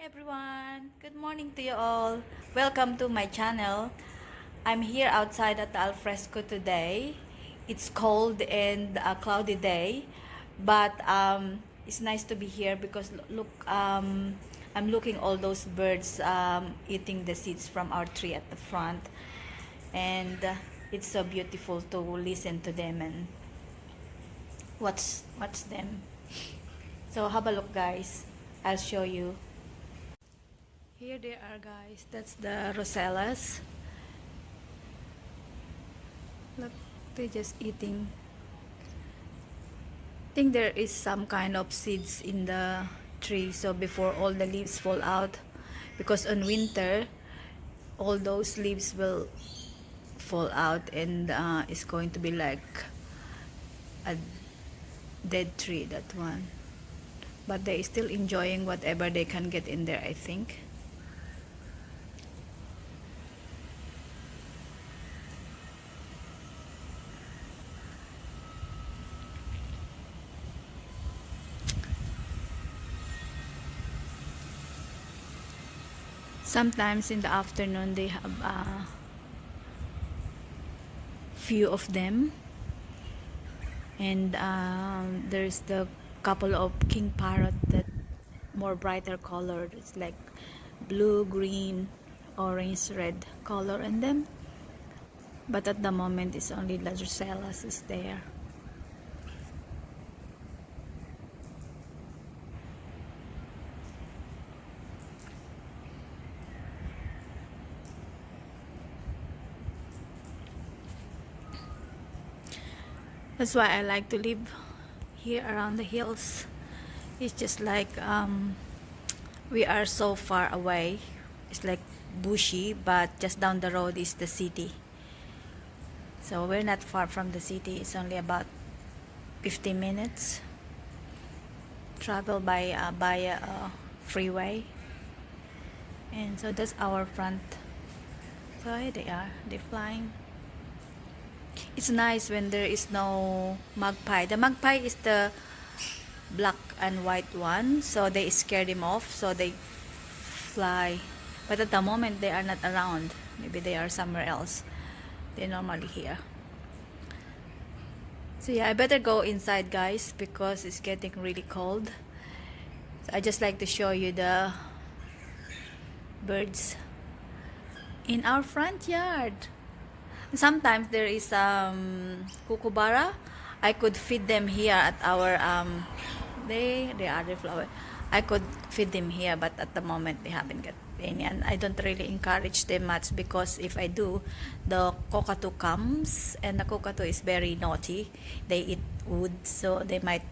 everyone, good morning to you all. Welcome to my channel. I'm here outside at the alfresco today. It's cold and a cloudy day, but it's nice to be here because look, I'm looking all those birds eating the seeds from our tree at the front, and it's so beautiful to listen to them and watch them. So have a look, guys. I'll show you. Here they are, guys. That's the rosellas. Look, they're just eating. I think there is some kind of seeds in the tree, so before all the leaves fall out, because on winter all those leaves will fall out and it's going to be like a dead tree, that one. But they're still enjoying whatever they can get in there, I think. Sometimes in the afternoon they have a few of them, and there's the couple of king parrot that more brighter color. It's like blue, green, orange, red color in them, but at the moment it's only the rosellas is there. That's why I like to live here around the hills. It's just like we are so far away. It's like bushy, but just down the road is the city. So we're not far from the city. It's only about 50 minutes travel by a freeway. And so that's our front. So here they are. They're flying. It's nice when there is no magpie. The magpie is the black and white one, so they scare them off, so they fly. But at the moment they are not around. Maybe they are somewhere else. They're normally here. So yeah, I better go inside, guys, because it's getting really cold. So I just like to show you the birds in our front yard. Sometimes there is kookaburra. I could feed them here at our they are the flower. I could feed them here, but at the moment they haven't got any, and I don't really encourage them much, because if I do, the cockatoo comes, and the cockatoo is very naughty. They eat wood, so they might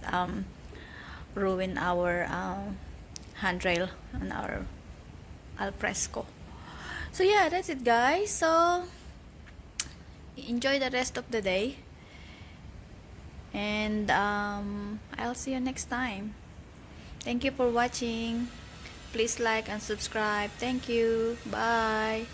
ruin our handrail on our alfresco. So yeah, that's it, guys. So enjoy the rest of the day, and I'll see you next time. Thank you for watching. Please like and subscribe. Thank you. Bye.